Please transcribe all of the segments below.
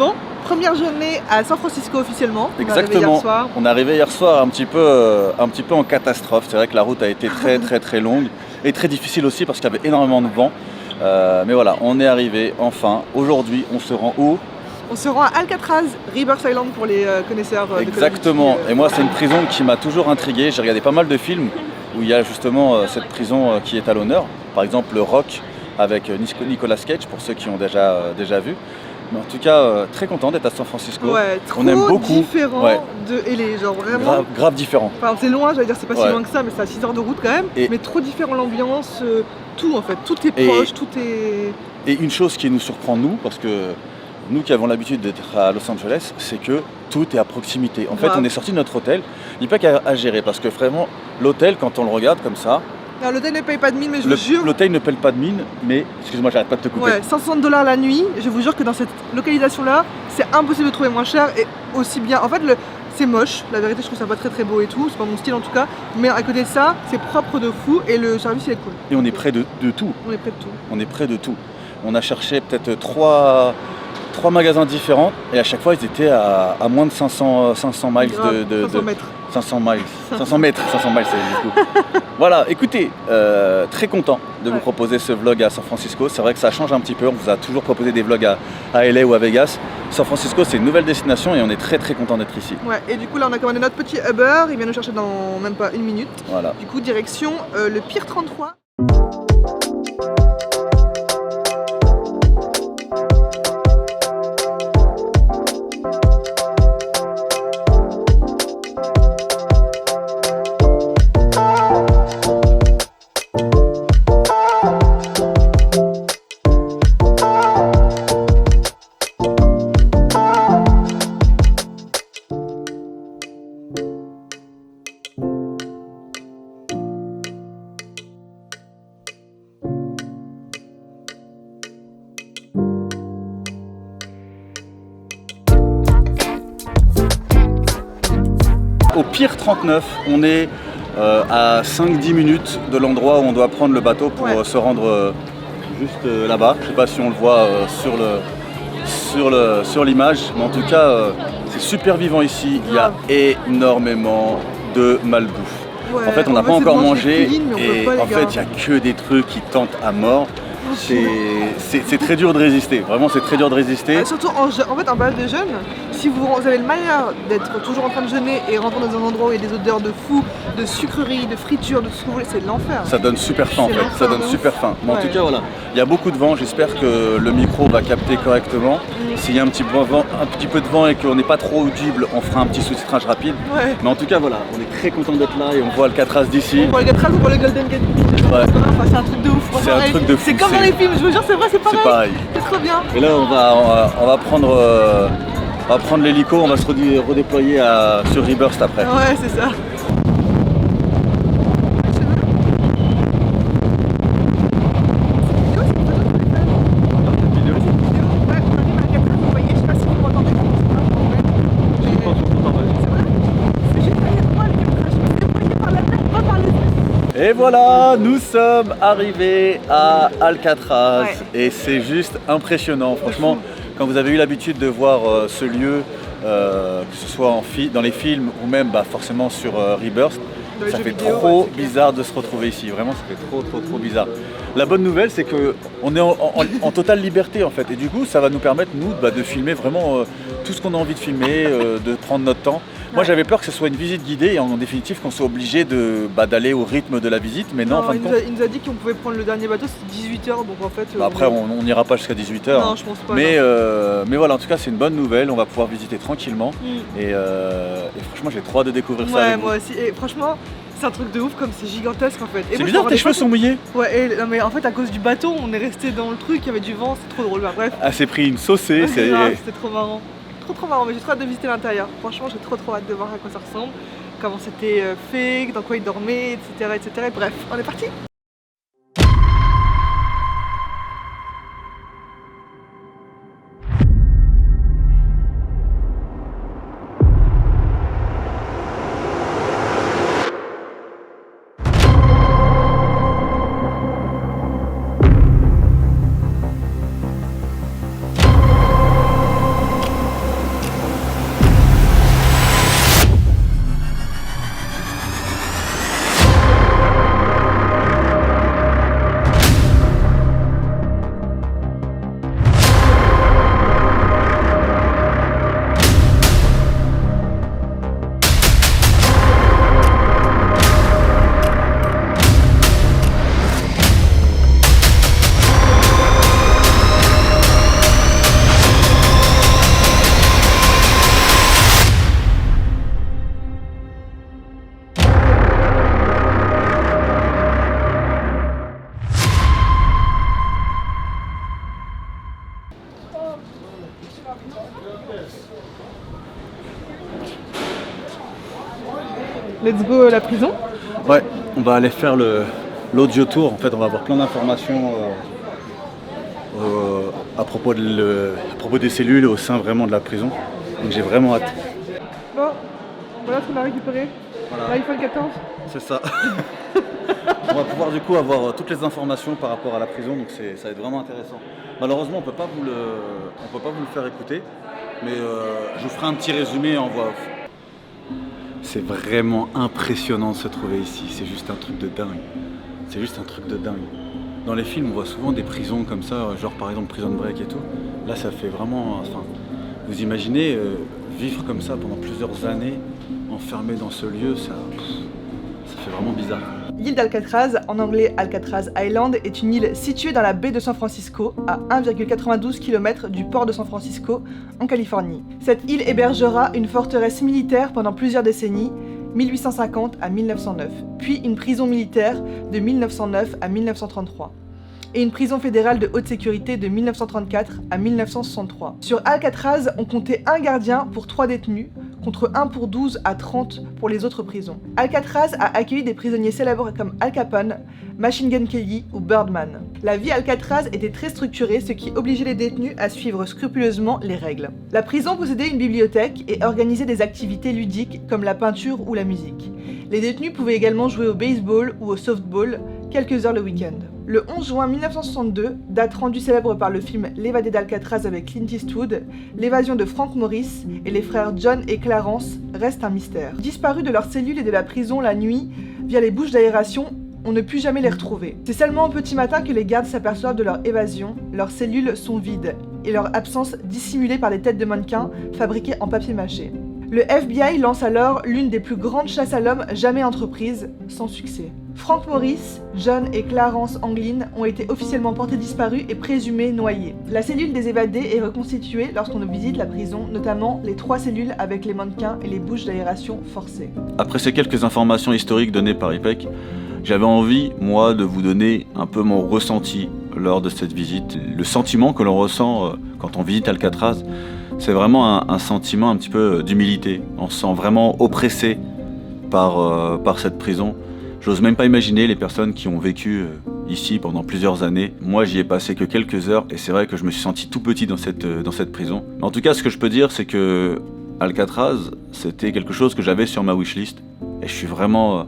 Bon, première journée à San Francisco officiellement. Exactement. On est arrivé hier soir un petit peu en catastrophe. C'est vrai que la route a été très longue et très difficile aussi parce qu'il y avait énormément de vent. Mais voilà, on est arrivé enfin. Aujourd'hui, on se rend où ? On se rend à Alcatraz, Rivers Island pour les connaisseurs. Exactement. Et moi, c'est une prison qui m'a toujours intrigué. J'ai regardé pas mal de films où il y a justement cette prison qui est à l'honneur. Par exemple, le Rock avec Nicolas Cage, pour ceux qui ont déjà vu. Mais en tout cas, très content d'être à San Francisco. Ouais, on aime beaucoup. Différent de LA, genre vraiment. Grave différent. Enfin, c'est loin, j'allais dire, c'est pas si loin que ça, mais c'est à 6 heures de route quand même. Mais trop différent l'ambiance, tout en fait, tout est proche, tout est. Et une chose qui nous surprend nous, parce que nous qui avons l'habitude d'être à Los Angeles, c'est que tout est à proximité. En fait, on est sorti de notre hôtel, il n'y a pas qu'à gérer, parce que vraiment, l'hôtel, quand on le regarde comme ça. Alors, l'hôtel ne paye pas de mine, mais je vous jure. L'hôtel ne paye pas de mine, mais excuse-moi, j'arrête pas de te couper. Ouais, $160 la nuit. Je vous jure que dans cette localisation-là, c'est impossible de trouver moins cher et aussi bien. En fait, c'est moche. La vérité, je trouve ça pas très beau et tout. C'est pas mon style en tout cas. Mais à côté de ça, c'est propre de fou et le service il est cool. Et on est près de tout. On est près de tout. On est près de tout. On a cherché peut-être trois magasins différents et à chaque fois ils étaient à moins de 500 miles de 500 mètres. 500 mètres, c'est du coup. Voilà, écoutez, très content de vous proposer ce vlog à San Francisco. C'est vrai que ça change un petit peu, on vous a toujours proposé des vlogs à LA ou à Vegas. San Francisco, c'est une nouvelle destination et on est très content d'être ici. Ouais, et du coup là on a commandé notre petit Uber, il vient nous chercher dans même pas une minute. Voilà. Du coup direction le Pier 33. Au Pier 39, on est à 5-10 minutes de l'endroit où on doit prendre le bateau pour se rendre juste là-bas. Je ne sais pas si on le voit sur l'image, mais en tout cas, c'est super vivant ici. Il y a énormément de malbouffe. Ouais, en fait, on n'a pas encore mangé et en fait, il n'y a gars. que des trucs qui tentent à mort. C'est très dur de résister, vraiment c'est très dur de résister. Surtout en fait en période de jeûne, si vous avez le malheur d'être toujours en train de jeûner et rentrer dans un endroit où il y a des odeurs de fou, de sucreries, de friture, de tout ce que vous voulez, c'est l'enfer. Ça donne super faim en fait, ça donne super faim. Mais en tout cas voilà, il y a beaucoup de vent, j'espère que le micro va capter correctement. S'il y a un petit peu de vent et qu'on n'est pas trop audible, on fera un petit sous-titrage rapide. Ouais. Mais en tout cas voilà, on est très content d'être là et on voit Alcatraz d'ici. On voit Alcatraz, on voit le Golden Gate. Ouais. Enfin, c'est un truc de ouf. C'est un truc de fou. C'est comme dans les films, je vous jure, c'est vrai, c'est pareil. C'est trop bien. Et là on va prendre l'hélico, on va se redéployer sur Rebirth après. Ouais, c'est ça. Et voilà, nous sommes arrivés à Alcatraz et c'est juste impressionnant. Franchement, quand vous avez eu l'habitude de voir ce lieu, que ce soit dans les films ou même forcément sur Rebirth, ça fait trop bizarre de se retrouver ici. Vraiment, ça fait trop bizarre. La bonne nouvelle, c'est qu'on est en totale liberté en fait. Et du coup, ça va nous permettre, nous, de filmer vraiment tout ce qu'on a envie de filmer, de prendre notre temps. Moi j'avais peur que ce soit une visite guidée et en définitive qu'on soit obligé d'aller au rythme de la visite, mais non, en fin de compte. Il nous a dit qu'on pouvait prendre le dernier bateau, c'était 18h, donc en fait. Après on n'ira pas jusqu'à 18h. Non, je pense pas. Mais voilà, en tout cas c'est une bonne nouvelle, on va pouvoir visiter tranquillement. Et franchement j'ai trop hâte de découvrir ça. Ouais, moi aussi. Et franchement, c'est un truc de ouf comme c'est gigantesque en fait. C'est bizarre, tes cheveux sont mouillés. Ouais, non, mais en fait à cause du bateau, on est resté dans le truc, il y avait du vent, c'est trop drôle. Bref. Ah, c'est pris une saucée. C'était trop marrant. Trop marrant, mais j'ai trop hâte de visiter l'intérieur. Franchement, j'ai trop hâte de voir à quoi ça ressemble, comment c'était fait, dans quoi ils dormaient, etc. Bref, on est parti. Let's go la prison. Ouais, on va aller faire l'audio tour. En fait, on va avoir plein d'informations à propos des cellules au sein vraiment de la prison. Donc j'ai vraiment hâte. Bon, voilà ce qu'on a récupéré. Voilà. L'iPhone 14. C'est ça. On va pouvoir du coup avoir toutes les informations par rapport à la prison, donc ça va être vraiment intéressant. Malheureusement, on peut pas vous le faire écouter, mais je vous ferai un petit résumé en voix off. C'est vraiment impressionnant de se trouver ici, c'est juste un truc de dingue. C'est juste un truc de dingue. Dans les films, on voit souvent des prisons comme ça, genre par exemple Prison Break et tout. Là, ça fait vraiment... Enfin, vous imaginez vivre comme ça pendant plusieurs années, enfermé dans ce lieu, ça fait vraiment bizarre. L'île d'Alcatraz, en anglais Alcatraz Island, est une île située dans la baie de San Francisco, à 1,92 km du port de San Francisco, en Californie. Cette île hébergera une forteresse militaire pendant plusieurs décennies, 1850 à 1909, puis une prison militaire de 1909 à 1933, et une prison fédérale de haute sécurité de 1934 à 1963. Sur Alcatraz, on comptait un gardien pour 3 détenus, contre 1 pour 12 à 30 pour les autres prisons. Alcatraz a accueilli des prisonniers célèbres comme Al Capone, Machine Gun Kelly ou Birdman. La vie à Alcatraz était très structurée, ce qui obligeait les détenus à suivre scrupuleusement les règles. La prison possédait une bibliothèque et organisait des activités ludiques comme la peinture ou la musique. Les détenus pouvaient également jouer au baseball ou au softball quelques heures le week-end. Le 11 juin 1962, date rendue célèbre par le film L'évadé d'Alcatraz avec Clint Eastwood, l'évasion de Frank Morris et les frères John et Clarence reste un mystère. Disparus de leur cellule et de la prison la nuit via les bouches d'aération, on ne put jamais les retrouver. C'est seulement au petit matin que les gardes s'aperçoivent de leur évasion, leurs cellules sont vides et leur absence dissimulée par des têtes de mannequins fabriquées en papier mâché. Le FBI lance alors l'une des plus grandes chasses à l'homme jamais entreprises, sans succès. Frank Morris, John et Clarence Anglin ont été officiellement portés disparus et présumés noyés. La cellule des évadés est reconstituée lorsqu'on visite la prison, notamment les 3 cellules avec les mannequins et les bouches d'aération forcées. Après ces quelques informations historiques données par IPEC, j'avais envie, moi, de vous donner un peu mon ressenti lors de cette visite. Le sentiment que l'on ressent quand on visite Alcatraz, c'est vraiment un sentiment un petit peu d'humilité. On se sent vraiment oppressé par cette prison. J'ose même pas imaginer les personnes qui ont vécu ici pendant plusieurs années. Moi, j'y ai passé que quelques heures et c'est vrai que je me suis senti tout petit dans cette prison. En tout cas, ce que je peux dire, c'est que Alcatraz, c'était quelque chose que j'avais sur ma wishlist et je suis vraiment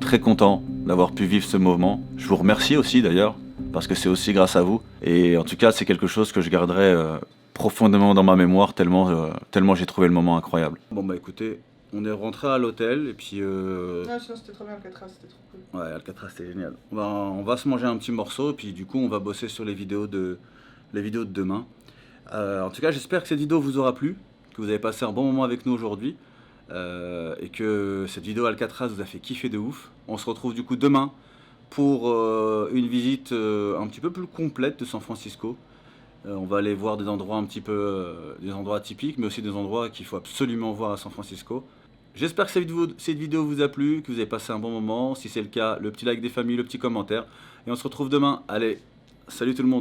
très content d'avoir pu vivre ce moment. Je vous remercie aussi d'ailleurs, parce que c'est aussi grâce à vous. Et en tout cas, c'est quelque chose que je garderai profondément dans ma mémoire, tellement j'ai trouvé le moment incroyable. Bon bah écoutez, on est rentré à l'hôtel et puis... Non, sinon c'était trop bien Alcatraz, c'était trop cool. Ouais, Alcatraz c'était génial. On va se manger un petit morceau et puis du coup on va bosser sur les vidéos de demain. En tout cas, j'espère que cette vidéo vous aura plu, que vous avez passé un bon moment avec nous aujourd'hui et que cette vidéo Alcatraz vous a fait kiffer de ouf. On se retrouve du coup demain pour une visite un petit peu plus complète de San Francisco. On va aller voir des endroits un petit peu, des endroits atypiques, mais aussi des endroits qu'il faut absolument voir à San Francisco. J'espère que cette vidéo vous a plu, que vous avez passé un bon moment. Si c'est le cas, le petit like des familles, le petit commentaire. Et on se retrouve demain. Allez, salut tout le monde.